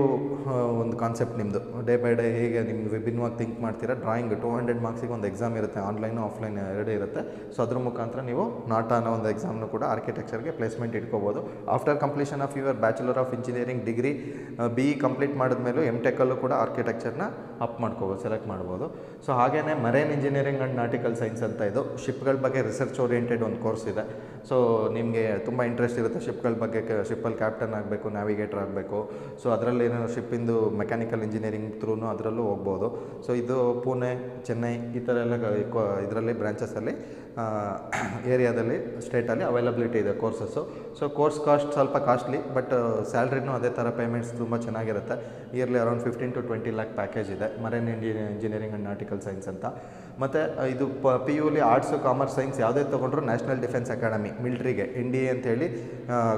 ಒಂದು ಕಾನ್ಸೆಪ್ಟ್ ನಿಮ್ಮದು ಡೇ ಬೈ ಡೇ ಹೇಗೆ ನಿಮ್ಮ ವಿಭಿನ್ನವಾಗಿ ಥಿಂಕ್ ಮಾಡ್ತೀರಾ. ಡ್ರಾಯಿಂಗ್ 200 ಮಾರ್ಕ್ಸಿಗೆ ಒಂದು ಎಕ್ಸಾಮ್ ಇರುತ್ತೆ, ಆನ್ಲೈನು ಆಫ್ಲೈನ್ ಎರಡೇ ಇರುತ್ತೆ. ಸೊ ಅದ್ರ ಮುಖಾಂತರ ನೀವು ನಾಟ ಅನ್ನೋ ಒಂದು ಎಕ್ಸಾಮ್ನು ಕೂಡ ಆರ್ಕಿಟೆಕ್ಚರ್ಗೆ ಪ್ಲೇಸ್ಮೆಂಟ್ ಇಟ್ಕೋಬೋದು. After completion of your bachelor of engineering degree BE complete ಮಾಡಿದ್ಮೇಲೂ MTechಲ್ಲೂ ಕೂಡ ಆರ್ಕಿಟೆಕ್ಚರ್ನ ಅಪ್ ಮಾಡ್ಕೋಬೋದು, ಸೆಲೆಕ್ಟ್ ಮಾಡ್ಬೋದು. ಸೊ ಹಾಗೆಯೇ marine engineering and nautical science ಅಂತ ಇದು ಶಿಪ್ಗಳ ಬಗ್ಗೆ ರಿಸರ್ಚ್ ಓರಿಯೆಂಟೆಡ್ ಒಂದು ಕೋರ್ಸ್ ಇದೆ. ಸೊ ನಿಮಗೆ ತುಂಬ ಇಂಟ್ರೆಸ್ಟ್ ಇರುತ್ತೆ ಶಿಪ್ಗಳ ಬಗ್ಗೆ, ಶಿಪ್ಪಲ್ಲಿ ಕ್ಯಾಪ್ಟನ್ ಆಗಬೇಕು, ನ್ಯಾವಿಗೇಟರ್ ಆಗಬೇಕು. ಸೊ ಅದರಲ್ಲಿ ಏನೋ ಶಿಪ್ಪಿಂದು ಮೆಕ್ಯಾನಿಕಲ್ ಇಂಜಿನಿಯರಿಂಗ್ ಥ್ರೂನು ಅದರಲ್ಲೂ ಹೋಗ್ಬೋದು. ಸೊ ಇದು ಪುಣೆ, ಚೆನ್ನೈ ಈ ಥರ ಎಲ್ಲ ಇದರಲ್ಲಿ ಬ್ರಾಂಚಸಲ್ಲಿ ಏರಿಯಾದಲ್ಲಿ ಸ್ಟೇಟಲ್ಲಿ ಅವೈಲಬಿಲಿಟಿ ಇದೆ ಕೋರ್ಸಸ್ಸು. ಸೊ ಕೋರ್ಸ್ ಕಾಸ್ಟ್ ಸ್ವಲ್ಪ ಕಾಸ್ಟ್ಲಿ, ಬಟ್ ಸ್ಯಾಲ್ರಿನೂ ಅದೇ ಥರ ಪೇಮೆಂಟ್ಸ್ ತುಂಬ ಚೆನ್ನಾಗಿರುತ್ತೆ. Yearly around 15 to 20 lakh package ಇದೆ marine engineering and nautical science ಅಂತ. ಮತ್ತು ಇದು PUಲಿ ಆರ್ಟ್ಸು, ಕಾಮರ್ಸ್, ಸೈನ್ಸ್ ಯಾವುದೇ ತೊಗೊಂಡ್ರು ನ್ಯಾಷನಲ್ ಡಿಫೆನ್ಸ್ ಅಕಾಡೆಮಿ ಮಿಲ್ಟ್ರಿಗೆ NDA ಅಂತೇಳಿ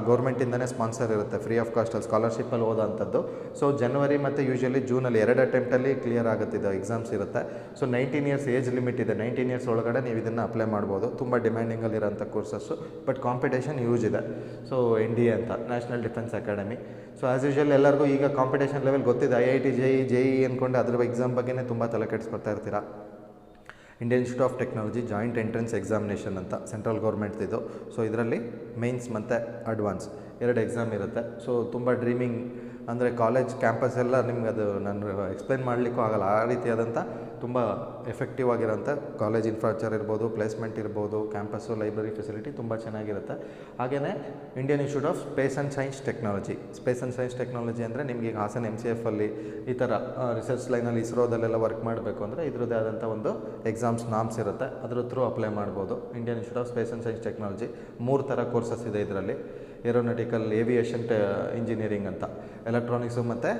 ಗೌರ್ಮೆಂಟಿಂದನೇ ಸ್ಪಾನ್ಸರ್ ಇರುತ್ತೆ, ಫ್ರೀ ಆಫ್ ಕಾಸ್ಟಲ್ಲಿ ಸ್ಕಾಲರ್ಶಿಪ್ಪಲ್ಲಿ ಓದೋಂಥದ್ದು. ಸೊ ಜನವರಿ ಮತ್ತು ಯೂಶ್ವಲಿ ಜೂನಲ್ಲಿ 2 ಅಟೆಂಪ್ಟಲ್ಲಿ ಕ್ಲಿಯರ್ ಆಗುತ್ತಿದ್ದು ಎಕ್ಸಾಮ್ಸ್ ಇರುತ್ತೆ. ಸೊ 19 years ಏಜ್ ಲಿಮಿಟ್ ಇದೆ, 19 years ಒಳಗಡೆ ನೀವು ಇದನ್ನು ಅಪ್ಲೈ ಮಾಡ್ಬೋದು. ತುಂಬ ಡಿಮ್ಯಾಂಡಿಂಗಲ್ಲಿರೋಂಥ ಕೋರ್ಸಸ್ಸು, ಬಟ್ ಕಾಂಪಿಟೇಷನ್ ಯೂಸ್ ಇದೆ. ಸೊ NDA ಅಂತ national defence academy. So as usual ಎಲ್ಲರಿಗೂ ಈಗ ಕಾಂಪಿಟೇಷನ್ ಲೆವೆಲ್ ಗೊತ್ತಿದೆ. IIT JEE ಅಂದ್ಕೊಂಡು ಅದ್ರ ಎಕ್ಸಾಮ್ ಬಗ್ಗೆನೇ ತುಂಬ ತಲೆ ಕೆಡಿಸ್ಕೊಳ್ತಾ ಇರ್ತೀರಾ. Indian institute of technology joint entrance examination ಅಂತ ಸೆಂಟ್ರಲ್ ಗೌರ್ಮೆಂಟ್ದಿದ್ದು. ಸೊ ಇದರಲ್ಲಿ ಮೈನ್ಸ್ ಮತ್ತು ಅಡ್ವಾನ್ಸ್ 2 ಎಕ್ಸಾಮ್ ಇರುತ್ತೆ. ಸೊ ತುಂಬ ಡ್ರೀಮಿಂಗ್ ಅಂದರೆ ಕಾಲೇಜ್ ಕ್ಯಾಂಪಸ್ ಎಲ್ಲ ನಿಮ್ಗೆ ಅದು ನಾನು ಎಕ್ಸ್ಪ್ಲೈನ್ ಮಾಡಲಿಕ್ಕೂ ಆಗಲ್ಲ. ಆ ರೀತಿಯಾದಂಥ ತುಂಬ ಎಫೆಕ್ಟಿವ್ ಆಗಿರೋಂಥ ಕಾಲೇಜ್ ಇನ್ಫ್ರಾಸ್ಟ್ರಕ್ಚರ್ ಇರ್ಬೋದು, ಪ್ಲೇಸ್ಮೆಂಟ್ ಇರ್ಬೋದು, ಕ್ಯಾಂಪಸ್ಸು, ಲೈಬ್ರರಿ ಫೆಸಿಲಿಟಿ ತುಂಬ ಚೆನ್ನಾಗಿರುತ್ತೆ. ಹಾಗೆಯೇ Indian institute of space and science technology. Space and science technology ಅಂದರೆ ನಿಮಗೆ ಈಗ ಹಾಸನ MCFಲ್ಲಿ ಈ ಥರ ರಿಸರ್ಚ್ ಲೈನಲ್ಲಿ ಇಸ್ರೋದಲ್ಲೆಲ್ಲ ವರ್ಕ್ ಮಾಡಬೇಕು ಅಂದರೆ ಇದ್ರದ್ದೇ ಆದಂಥ ಒಂದು ಎಕ್ಸಾಮ್ಸ್ ನಾಮ್ಸ್ ಇರುತ್ತೆ, ಅದ್ರ ಥ್ರೂ ಅಪ್ಲೈ ಮಾಡ್ಬೋದು. Indian institute of space and science technology 3 ಥರ ಕೋರ್ಸಸ್ ಇದೆ ಇದರಲ್ಲಿ. ಏರೋನಾಟಿಕಲ್ ಏವಿಯೇಷನ್ ಇಂಜಿನಿಯರಿಂಗ್ ಅಂತ, ಎಲೆಕ್ಟ್ರಾನಿಕ್ಸು ಮತ್ತು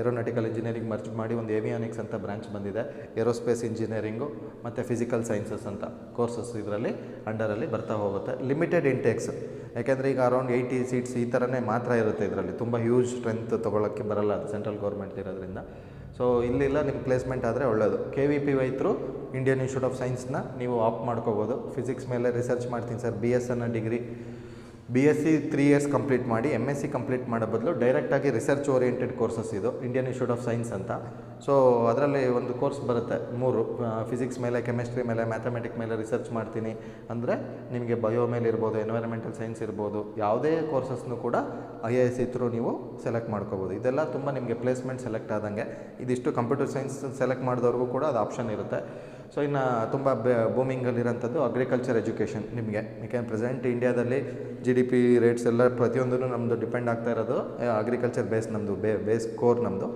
ಏರೋನಾಟಿಕಲ್ ಇಂಜಿನಿಯರಿಂಗ್ ಮರ್ಜ್ ಮಾಡಿ ಒಂದು ಏವಿಯಾನಿಕ್ಸ್ ಅಂತ ಬ್ರಾಂಚ್ ಬಂದಿದೆ. ಏರೋಸ್ಪೇಸ್ ಇಂಜಿನಿಯರಿಂಗು ಮತ್ತು ಫಿಸಿಕಲ್ ಸೈನ್ಸಸ್ ಅಂತ ಕೋರ್ಸಸ್ ಇದರಲ್ಲಿ ಅಂಡರಲ್ಲಿ ಬರ್ತಾ ಹೋಗುತ್ತೆ. ಲಿಮಿಟೆಡ್ ಇಂಟೇಕ್ಸ್, ಯಾಕೆಂದರೆ ಈಗ ಅರೌಂಡ್ 80 ಸೀಟ್ಸ್ ಈ ಥರನೇ ಮಾತ್ರ ಇರುತ್ತೆ ಇದರಲ್ಲಿ. ತುಂಬ ಹ್ಯೂಜ್ ಸ್ಟ್ರೆಂತ್ ತೊಗೊಳ್ಳೋಕ್ಕೆ ಬರಲ್ಲ, ಅದು ಸೆಂಟ್ರಲ್ ಗೌರ್ಮೆಂಟ್ ಇರೋದ್ರಿಂದ. ಸೊ ಇಲ್ಲೆಲ್ಲ ನಿಮ್ಮ ಪ್ಲೇಸ್ಮೆಂಟ್ ಆದರೆ ಒಳ್ಳೆಯದು. KVPY through Indian institute of ಸೈನ್ಸ್ನ ನೀವು ಆಪ್ ಮಾಡ್ಕೋಬೋದು. ಫಿಸಿಕ್ಸ್ ಮೇಲೆ ರಿಸರ್ಚ್ ಮಾಡ್ತೀನಿ ಸರ್, BS ಅನ್ನೋ ಡಿಗ್ರಿ BSc 3 years ಕಂಪ್ಲೀಟ್ ಮಾಡಿ MSc ಕಂಪ್ಲೀಟ್ ಮಾಡೋ ಬದಲು ಡೈರೆಕ್ಟಾಗಿ ರಿಸರ್ಚ್ ಓರಿಯೆಂಟೆಡ್ ಕೋರ್ಸಸ್ ಇದು ಇಂಡಿಯನ್ ಇನ್ಸ್ಟಿಟ್ಯೂಟ್ ಆಫ್ ಸೈನ್ಸ್ ಅಂತ. ಸೊ ಅದರಲ್ಲಿ ಒಂದು ಕೋರ್ಸ್ ಬರುತ್ತೆ 3, ಫಿಸಿಕ್ಸ್ ಮೇಲೆ, ಕೆಮಿಸ್ಟ್ರಿ ಮೇಲೆ, ಮ್ಯಾಥಮೆಟಿಕ್ ಮೇಲೆ ರಿಸರ್ಚ್ ಮಾಡ್ತೀನಿ ಅಂದರೆ ನಿಮಗೆ ಬಯೋ ಮೇಲೆ ಇರ್ಬೋದು, ಎನ್ವೈರನ್ಮೆಂಟಲ್ ಸೈನ್ಸ್ ಇರ್ಬೋದು, ಯಾವುದೇ ಕೋರ್ಸಸ್ನು ಕೂಡ IISc ಥ್ರೂ ನೀವು ಸೆಲೆಕ್ಟ್ ಮಾಡ್ಕೋಬೋದು. ಇದೆಲ್ಲ ತುಂಬ ನಿಮಗೆ ಪ್ಲೇಸ್ಮೆಂಟ್ ಸೆಲೆಕ್ಟ್ ಆದಂಗೆ. ಇದಿಷ್ಟು ಕಂಪ್ಯೂಟರ್ ಸೈನ್ಸ್ ಸೆಲೆಕ್ಟ್ ಮಾಡಿದವ್ರಿಗೂ ಕೂಡ ಅದು ಆಪ್ಷನ್ ಇರುತ್ತೆ. ಸೊ ಇನ್ನು ತುಂಬ ಬೂಮಿಂಗಲ್ಲಿರೋಂಥದ್ದು ಅಗ್ರಿಕಲ್ಚರ್ ಎಜುಕೇಷನ್ ನಿಮಗೆ. ಯಾಕೆಂದರೆ ಪ್ರೆಸೆಂಟ್ ಇಂಡಿಯಾದಲ್ಲಿ GDP ರೇಟ್ಸ್ ಎಲ್ಲ ಪ್ರತಿಯೊಂದೂ ನಮ್ಮದು ಡಿಪೆಂಡ್ ಆಗ್ತಾ ಇರೋದು ಅಗ್ರಿಕಲ್ಚರ್ ಬೇಸ್, ನಮ್ಮದು ಬೇಸ್ ಕೋರ್ ನಮ್ಮದು.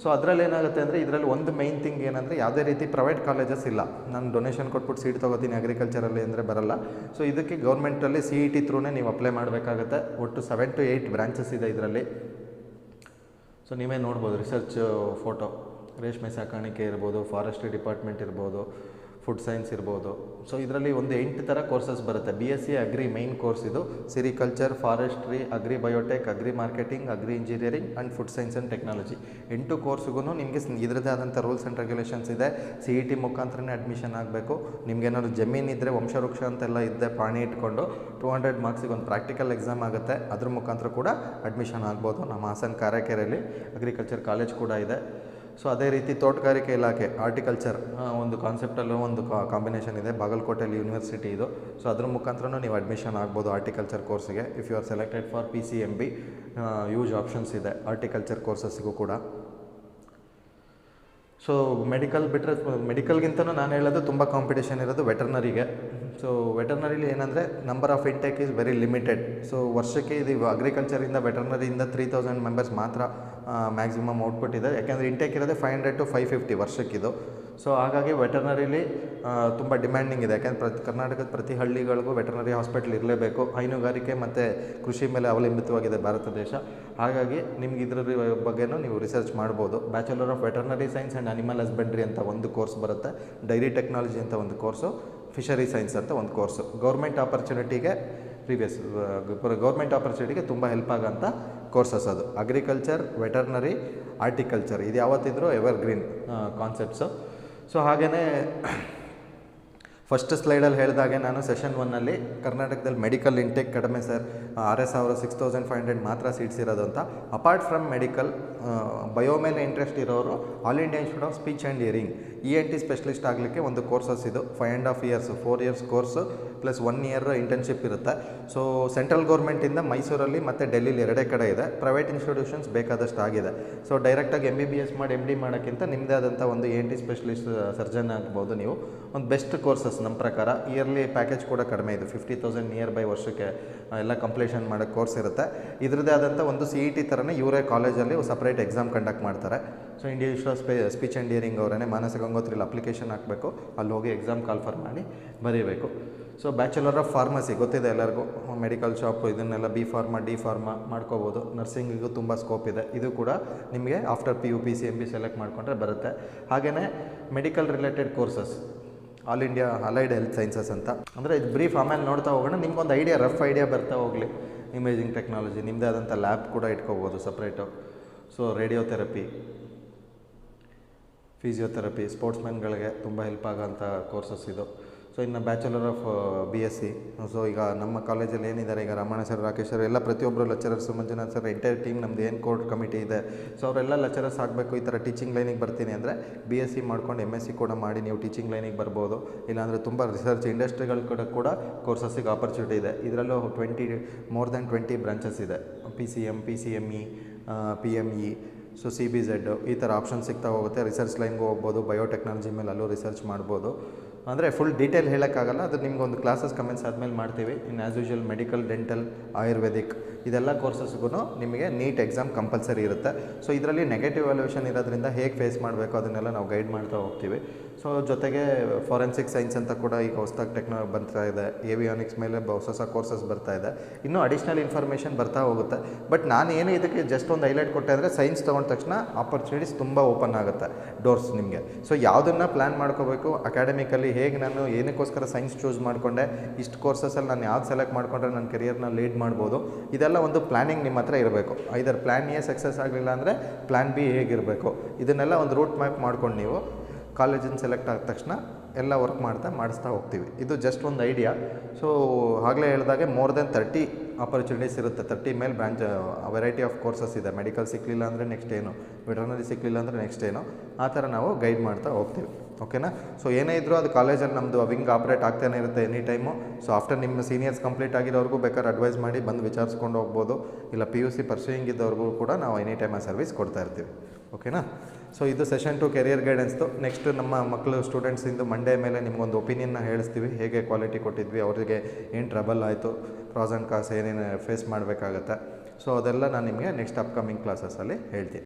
ಸೊ ಅದರಲ್ಲಿ ಏನಾಗುತ್ತೆ ಅಂದರೆ ಇದರಲ್ಲಿ ಒಂದು ಮೈನ್ ಥಿಂಗ್ ಏನಂದರೆ ಯಾವುದೇ ರೀತಿ ಪ್ರೈವೇಟ್ ಕಾಲೇಜಸ್ ಇಲ್ಲ. ನಾನು ಡೊನೇಷನ್ ಕೊಟ್ಬಿಟ್ಟು ಸೀಟ್ ತೊಗೋತೀನಿ ಅಗ್ರಿಕಲ್ಚರಲ್ಲಿ ಅಂದರೆ ಬರಲ್ಲ. ಸೊ ಇದಕ್ಕೆ ಗೌರ್ಮೆಂಟಲ್ಲಿ CET ಥ್ರೂನೇ ನೀವು ಅಪ್ಲೈ ಮಾಡಬೇಕಾಗುತ್ತೆ. ಒಟ್ಟು 7 to 8 ಬ್ರಾಂಚಸ್ ಇದೆ ಇದರಲ್ಲಿ. ಸೊ ನೀವೇ ನೋಡ್ಬೋದು ರಿಸರ್ಚ್ ಫೋಟೋ, ರೇಷ್ಮೆ ಸಾಕಾಣಿಕೆ ಇರ್ಬೋದು, ಫಾರೆಸ್ಟ್ರಿ ಡಿಪಾರ್ಟ್ಮೆಂಟ್ ಇರ್ಬೋದು, ಫುಡ್ ಸೈನ್ಸ್ ಇರ್ಬೋದು. ಸೊ ಇದರಲ್ಲಿ ಒಂದು 8 ಥರ ಕೋರ್ಸಸ್ ಬರುತ್ತೆ. BSc ಅಗ್ರಿ ಮೈನ್ ಕೋರ್ಸ್ ಇದು, sericulture, forestry, agri biotech, agri marketing, agri engineering and food science and technology. 8 ಕೋರ್ಸ್ಗೂ ನಿಮಗೆ ಇದರದ್ದೇ ಆದಂಥ ರೂಲ್ಸ್ ಆ್ಯಂಡ್ ರೆಗ್ಯುಲೇಷನ್ಸ್ ಇದೆ. CET ಮುಖಾಂತರನೇ ಅಡ್ಮಿಷನ್ ಆಗಬೇಕು. ನಿಮ್ಗೇನಾದ್ರು ಜಮೀನಿದ್ದರೆ ವಂಶವೃಕ್ಷ ಅಂತೆಲ್ಲ ಇದ್ದೆ ಪಾಣಿ ಇಟ್ಕೊಂಡು 200 ಮಾರ್ಕ್ಸಿಗೆ ಒಂದು ಪ್ರಾಕ್ಟಿಕಲ್ ಎಕ್ಸಾಮ್ ಆಗುತ್ತೆ, ಅದ್ರ ಮುಖಾಂತರ ಕೂಡ ಅಡ್ಮಿಷನ್ ಆಗ್ಬೋದು. ನಮ್ಮ ಹಾಸನ ಕಾರಕೆರೆಯಲ್ಲಿ ಅಗ್ರಿಕಲ್ಚರ್ ಕಾಲೇಜ್ ಕೂಡ ಇದೆ. ಸೊ ಅದೇ ರೀತಿ ತೋಟಗಾರಿಕೆ ಇಲಾಖೆ ಆರ್ಟಿಕಲ್ಚರ್ ಒಂದು ಕಾನ್ಸೆಪ್ಟಲ್ಲೂ ಒಂದು ಕಾಂಬಿನೇಷನ್ ಇದೆ, ಬಾಗಲಕೋಟೆಯಲ್ಲಿ ಯೂನಿವರ್ಸಿಟಿ ಇದು. ಸೊ ಅದ್ರ ಮುಖಾಂತರನೂ ನೀವು ಅಡ್ಮಿಷನ್ ಆಗ್ಬೋದು ಆರ್ಟಿಕಲ್ಚರ್ ಕೋರ್ಸ್ಗೆ. If you are selected for PCMB, huge options ಇದೆ ಆರ್ಟಿಕಲ್ಚರ್ ಕೋರ್ಸಸ್ಸಿಗೂ ಕೂಡ. ಸೊ ಮೆಡಿಕಲ್ ಬಿಟ್ಟರೆ, ಮೆಡಿಕಲ್ಗಿಂತನೂ ನಾನು ಹೇಳೋದು ತುಂಬ ಕಾಂಪಿಟೇಷನ್ ಇರೋದು ವೆಟರ್ನರಿಗೆ. ಸೊ ವೆಟರ್ನರಿಲಿ ಏನಂದರೆ number of intake is very limited. So ವರ್ಷಕ್ಕೆ ಇದು ಅಗ್ರಿಕಲ್ಚರಿಂದ ವೆಟರ್ನರಿಯಿಂದ 3000 ಮೆಂಬರ್ಸ್ ಮಾತ್ರ ಮ್ಯಾಕ್ಸಿಮಮ್ ಔಟ್ಪುಟ್ ಇದೆ. ಯಾಕೆಂದರೆ ಇಂಟೇಕ್ ಇರೋದೇ 500 to 550 ವರ್ಷಕ್ಕಿದು. ಸೊ ಹಾಗಾಗಿ ವೆಟರ್ನರಿಲಿ ತುಂಬ ಡಿಮ್ಯಾಂಡಿಂಗ್ ಇದೆ. ಯಾಕೆಂದರೆ ಕರ್ನಾಟಕದ ಪ್ರತಿ ಹಳ್ಳಿಗಳಿಗೂ ವೆಟರ್ನರಿ ಹಾಸ್ಪಿಟ್ಲ್ ಇರಲೇಬೇಕು. ಹೈನುಗಾರಿಕೆ ಮತ್ತು ಕೃಷಿ ಮೇಲೆ ಅವಲಂಬಿತವಾಗಿದೆ ಭಾರತ ದೇಶ. ಹಾಗಾಗಿ ನಿಮ್ಗೆ ಇದ್ರ ಬಗ್ಗೆನೂ ನೀವು ರಿಸರ್ಚ್ ಮಾಡ್ಬೋದು. Bachelor of veterinary science and animal husbandry ಅಂತ ಒಂದು ಕೋರ್ಸ್ ಬರುತ್ತೆ, ಡೈರಿ ಟೆಕ್ನಾಲಜಿ ಅಂತ ಒಂದು ಕೋರ್ಸು, ಫಿಶರಿ ಸೈನ್ಸ್ ಅಂತ ಒಂದು ಕೋರ್ಸು. ಗೌರ್ಮೆಂಟ್ ಆಪರ್ಚುನಿಟಿಗೆ ಗೌರ್ಮೆಂಟ್ ಆಪರ್ಚುನಿಟಿಗೆ ತುಂಬ ಹೆಲ್ಪ್ ಆಗೋಂಥ ಕೋರ್ಸಸ್ ಅದು. ಅಗ್ರಿಕಲ್ಚರ್, ವೆಟರ್ನರಿ, ಆರ್ಟಿಕಲ್ಚರ್ ಇದು ಯಾವತ್ತಿದ್ರೂ ಎವರ್ಗ್ರೀನ್ ಕಾನ್ಸೆಪ್ಟ್ಸು. ಸೊ ಹಾಗೆಯೇ ಫಸ್ಟ್ ಸ್ಲೈಡಲ್ಲಿ ಹೇಳಿದಾಗೆ ನಾನು ಸೆಷನ್ 1ನಲ್ಲಿ ಕರ್ನಾಟಕದಲ್ಲಿ ಮೆಡಿಕಲ್ ಇಂಟೇಕ್ ಕಡಿಮೆ ಸರ್, 6,000 6,500 ಮಾತ್ರ ಸೀಟ್ಸ್ ಇರೋದು ಅಂತ. ಅಪಾರ್ಟ್ ಫ್ರಮ್ ಮೆಡಿಕಲ್, ಬಯೋ ಮೇಲೆ ಇಂಟ್ರೆಸ್ಟ್ ಇರೋರು all India institute of speech and hearing ENT specialist ಆಗಲಿಕ್ಕೆ ಒಂದು ಕೋರ್ಸಸ್ ಇದು 5.5 years 4 years course plus 1 year internship ಇರುತ್ತೆ. ಸೊ ಸೆಂಟ್ರಲ್ ಗೌರ್ಮೆಂಟಿಂದ ಮೈಸೂರಲ್ಲಿ ಮತ್ತು ಡೆಲ್ಲಿಲಿ ಎರಡೇ ಕಡೆ ಇದೆ. ಪ್ರೈವೇಟ್ ಇನ್ಸ್ಟಿಟ್ಯೂಷನ್ಸ್ ಬೇಕಾದಷ್ಟು ಆಗಿದೆ. ಸೊ ಡೈರೆಕ್ಟಾಗಿ MBBS ಮಾಡಿ MD ಮಾಡೋಕ್ಕಿಂತ ನಿಮ್ಮದೇ ಆದಂಥ ಒಂದು ENT ಸ್ಪೆಷಲಿಸ್ಟ್ ಸರ್ಜನ್ ಆಗ್ಬೋದು ನೀವು. ಒಂದು ಬೆಸ್ಟ್ ಕೋರ್ಸಸ್ ನಮ್ಮ ಪ್ರಕಾರ. ಇಯರ್ಲಿ ಪ್ಯಾಕೇಜ್ ಕೂಡ ಕಡಿಮೆ ಇದೆ, 50,000 ನಿಯರ್ ಬೈ ವರ್ಷಕ್ಕೆ ಎಲ್ಲ ಕಂಪ್ಲೀಷನ್ ಮಾಡೋ ಕೋರ್ಸ್ ಇರುತ್ತೆ. ಇದರದ್ದೇ ಆದಂಥ ಒಂದು CET ಥರನೇ ಇವರೇ ಕಾಲೇಜಲ್ಲಿ ಸಪ್ರೇಟ್ ಎಕ್ಸಾಮ್ ಕಂಡಕ್ಟ್ ಮಾಡ್ತಾರೆ. So Indian institute of speech and hearing ಅವರೇ ಮಾನಸ ಗಂಗೋತ್ರಿಲಿ ಅಪ್ಲಿಕೇಶನ್ ಹಾಕಬೇಕು, ಅಲ್ಲಿ ಹೋಗಿ ಎಕ್ಸಾಮ್ ಕಾಲ್ಫರ್ ಮಾಡಿ ಬರೀಬೇಕು. ಸೊ ಬ್ಯಾಚುಲರ್ ಆಫ್ ಫಾರ್ಮಸಿ ಗೊತ್ತಿದೆ ಎಲ್ಲರಿಗೂ, ಮೆಡಿಕಲ್ ಶಾಪ್ ಇದನ್ನೆಲ್ಲ B ಫಾರ್ಮಾ D ಫಾರ್ಮಾ ಮಾಡ್ಕೋಬೋದು. ನರ್ಸಿಂಗಿಗೂ ತುಂಬ ಸ್ಕೋಪ್ ಇದೆ. ಇದು ಕೂಡ ನಿಮಗೆ ಆಫ್ಟರ್ PU PCMB ಸೆಲೆಕ್ಟ್ ಮಾಡಿಕೊಂಡ್ರೆ ಬರುತ್ತೆ. ಹಾಗೆಯೇ medical related courses all India allied health sciences ಅಂತ. ಅಂದರೆ ಇದು ಬ್ರೀಫ್ ಆಮೇಲೆ ನೋಡ್ತಾ ಹೋಗೋಣ, ನಿಮ್ಗೊಂದು ಐಡಿಯಾ, ರಫ್ ಐಡಿಯಾ ಬರ್ತಾ ಹೋಗಲಿ. ಇಮೇಜಿಂಗ್ ಟೆಕ್ನಾಲಜಿ ನಿಮ್ಮದೇ ಆದಂಥ ಲ್ಯಾಬ್ ಕೂಡ ಇಟ್ಕೋಬೋದು ಸಪ್ರೇಟು. ಸೊ ರೇಡಿಯೋಥೆರಪಿ, ಫಿಸಿಯೋಥೆರಪಿ, ಸ್ಪೋರ್ಟ್ಸ್ಮನ್ಗಳಿಗೆ ತುಂಬ ಹೆಲ್ಪ್ ಆಗೋಂಥ ಕೋರ್ಸಸ್ ಇದು. ಸೊ ಇನ್ನು ಬ್ಯಾಚುಲರ್ ಆಫ್ BSc. ಸೊ ಈಗ ನಮ್ಮ ಕಾಲೇಜಲ್ಲಿ ಏನಿದ್ದಾರೆ, ಈಗ ರಮಣ ಸರ್, ರಾಕೇಶ್ ಸರ್ ಎಲ್ಲ ಪ್ರತಿಯೊಬ್ಬರು lecturers, Manjunath sir, entire team ನಮ್ಮದು ಏನು ಕೋರ್ ಕಮಿಟಿ ಇದೆ. ಸೊ ಅವರೆಲ್ಲ ಲೆಕ್ಚರರ್ಸ್ ಆಗಬೇಕು, ಈ ಥರ ಟೀಚಿಂಗ್ ಲೈನಿಗೆ ಬರ್ತೀನಿ ಅಂದರೆ BSc ಮಾಡ್ಕೊಂಡು MSc ಕೂಡ ಮಾಡಿ ನೀವು ಟೀಚಿಂಗ್ ಲೈನಿಗೆ ಬರ್ಬೋದು. ಇಲ್ಲಾಂದರೆ ತುಂಬ ರಿಸರ್ಚ್ ಇಂಡಸ್ಟ್ರಿಗಳ ಕಡೆ ಕೂಡ ಕೋರ್ಸಸ್ಸಿಗೆ ಆಪರ್ಚುನಿಟಿ ಇದೆ. ಇದರಲ್ಲೂ ಮೋರ್ ದ್ಯಾನ್ 20 ಬ್ರಾಂಚಸ್ ಇದೆ. PCM, PCME, PME, so CBZ ಈ ಥರ ಆಪ್ಷನ್ ಸಿಗ್ತಾ ಹೋಗುತ್ತೆ. ರಿಸರ್ಚ್ ಲೈನ್ಗೂ ಹೋಗ್ಬೋದು, ಬಯೋಟೆಕ್ನಾಲಜಿ ಮೇಲೆ ಅಲ್ಲೂ ರಿಸರ್ಚ್ ಮಾಡ್ಬೋದು. ಅಂದರೆ ಫುಲ್ ಡೀಟೇಲ್ ಹೇಳೋಕ್ಕಾಗಲ್ಲ, ಅದು ನಿಮ್ಗೊಂದು ಕ್ಲಾಸಸ್ ಕಮೆಂಟ್ಸ್ ಆದಮೇಲೆ ಮಾಡ್ತೀವಿ. ಇನ್ನು as usual medical, dental, Ayurvedic ಇದೆಲ್ಲ ಕೋರ್ಸಸ್ಗೂ ನಿಮಗೆ ನೀಟ್ ಎಕ್ಸಾಮ್ ಕಂಪಲ್ಸರಿ ಇರುತ್ತೆ. ಸೊ ಇದರಲ್ಲಿ ನೆಗೆಟಿವ್ ವ್ಯಾಲ್ಯೂಯೇಷನ್ ಇರೋದ್ರಿಂದ ಹೇಗೆ ಫೇಸ್ ಮಾಡಬೇಕು ಅದನ್ನೆಲ್ಲ ನಾವು ಗೈಡ್ ಮಾಡ್ತಾ ಹೋಗ್ತೀವಿ. ಸೊ ಜೊತೆಗೆ ಫಾರೆನ್ಸಿಕ್ ಸೈನ್ಸ್ ಅಂತ ಕೂಡ ಈಗ ಹೊಸದಾಗಿ ಬರ್ತಾ ಇದೆ. ಏವಿಯಾನಿಕ್ಸ್ ಮೇಲೆ ಹೊಸ ಕೋರ್ಸಸ್ ಬರ್ತಾ ಇದೆ. ಇನ್ನೂ ಅಡಿಷ್ನಲ್ ಇನ್ಫಾರ್ಮೇಷನ್ ಬರ್ತಾ ಹೋಗುತ್ತೆ. ಬಟ್ ನಾನು ಏನು ಇದಕ್ಕೆ ಜಸ್ಟ್ ಒಂದು ಹೈಲೈಟ್ ಕೊಟ್ಟೆ ಅಂದರೆ ಸೈನ್ಸ್ ತೊಗೊಂಡ ತಕ್ಷಣ ಆಪರ್ಚುನಿಟೀಸ್ ತುಂಬ ಓಪನ್ ಆಗುತ್ತೆ ಡೋರ್ಸ್ ನಿಮಗೆ. ಸೊ ಯಾವುದನ್ನು ಪ್ಲ್ಯಾನ್ ಮಾಡ್ಕೋಬೇಕು ಅಕಾಡೆಮಿಕಲ್ಲಿ, ಹೇಗೆ ನಾನು ಏನಕ್ಕೋಸ್ಕರ ಸೈನ್ಸ್ ಚೂಸ್ ಮಾಡಿಕೊಂಡೆ, ಇಷ್ಟು ಕೋರ್ಸಸಲ್ಲಿ ನಾನು ಯಾವ್ದು ಸೆಲೆಕ್ಟ್ ಮಾಡಿಕೊಂಡ್ರೆ ನನ್ನ ಕೆರಿಯರ್ನ ಲೀಡ್ ಮಾಡ್ಬೋದು, ಇದೆಲ್ಲ ಒಂದು ಪ್ಲ್ಯಾನಿಂಗ್ ನಿಮ್ಮ ಹತ್ರ ಇರಬೇಕು. ಐದರ್ ಪ್ಲ್ಯಾನ್ A ಸಕ್ಸಸ್ ಆಗಲಿಲ್ಲ ಅಂದರೆ ಪ್ಲ್ಯಾನ್ B ಹೇಗಿರಬೇಕು, ಇದನ್ನೆಲ್ಲ ಒಂದು ರೂಟ್ ಮ್ಯಾಪ್ ಮಾಡ್ಕೊಂಡು ನೀವು ಕಾಲೇಜಿನ ಸೆಲೆಕ್ಟ್ ಆದ ತಕ್ಷಣ ಎಲ್ಲ ವರ್ಕ್ ಮಾಡಿಸ್ತಾ ಹೋಗ್ತೀವಿ. ಇದು ಜಸ್ಟ್ ಒಂದು ಐಡಿಯಾ. ಸೊ ಆಗಲೇ ಹೇಳಿದಾಗೆ ಮೋರ್ ದೆನ್ 30 ಆಪರ್ಚುನಿಟೀಸ್ ಇರುತ್ತೆ. 30 ಮೇಲೆ ಬ್ರಾಂಚ್ ವೆರೈಟಿ ಆಫ್ ಕೋರ್ಸಸ್ ಇದೆ. ಮೆಡಿಕಲ್ ಸಿಕ್ಕಲಿಲ್ಲ ಅಂದರೆ ನೆಕ್ಸ್ಟ್ ಏನು, ವೆಟರ್ನರಿ ಸಿಕ್ಕಲಿಲ್ಲ ಅಂದರೆ ನೆಕ್ಸ್ಟ್ ಏನು, ಆ ಥರ ನಾವು ಗೈಡ್ ಮಾಡ್ತಾ ಹೋಗ್ತೀವಿ. ಓಕೆನಾ? ಸೊ ಏನೇ ಇದ್ದರೂ ಅದು ಕಾಲೇಜಲ್ಲಿ ನಮ್ಮದು ವಿಂಗ್ ಆಪ್ರೇಟ್ ಆಗ್ತಾನೆ ಇರುತ್ತೆ ಎನಿ ಟೈಮು. ಸೊ ಆಫ್ಟರ್ ನಿಮ್ಮ ಸೀನಿಯರ್ಸ್ ಕಂಪ್ಲೀಟ್ ಆಗಿರೋರ್ಗೂ ಬೇಕಾದ್ರೆ ಅಡ್ವೈಸ್ ಮಾಡಿ ಬಂದು ವಿಚಾರಿಸ್ಕೊಂಡು ಹೋಗ್ಬೋದು. ಇಲ್ಲ PUC ಪರ್ಸ್ಯೂಯಿಂಗ್ ಇದ್ದವ್ರಿಗೂ ಕೂಡ ನಾವು ಎನಿ ಟೈಮ್ ಆ ಸರ್ವಿಸ್ ಕೊಡ್ತಾ ಇರ್ತೀವಿ. ಓಕೆನಾ? ಸೊ ಇದು ಸೆಷನ್ 2 ಕೆರಿಯರ್ ಗೈಡೆನ್ಸ್ದು. ನೆಕ್ಸ್ಟ್ ನಮ್ಮ ಮಕ್ಕಳು ಸ್ಟೂಡೆಂಟ್ಸಿಂದು ಮಂಡೇ ಮೇಲೆ ನಿಮ್ಗೊಂದು ಒಪಿನಿಯನ್ನ ಹೇಳಿಸ್ತೀವಿ, ಹೇಗೆ ಕ್ವಾಲಿಟಿ ಕೊಟ್ಟಿದ್ವಿ, ಅವರಿಗೆ ಏನು ಟ್ರಬಲ್ ಆಯಿತು, ಪ್ರಾಸ್ ಆ್ಯಂಡ್ ಕಾನ್ಸ್ ಏನೇನು ಫೇಸ್ ಮಾಡಬೇಕಾಗತ್ತೆ. ಸೊ ಅದೆಲ್ಲ ನಾನು ನಿಮಗೆ ನೆಕ್ಸ್ಟ್ ಅಪ್ಕಮಿಂಗ್ ಕ್ಲಾಸಸಲ್ಲಿ ಹೇಳ್ತೀನಿ.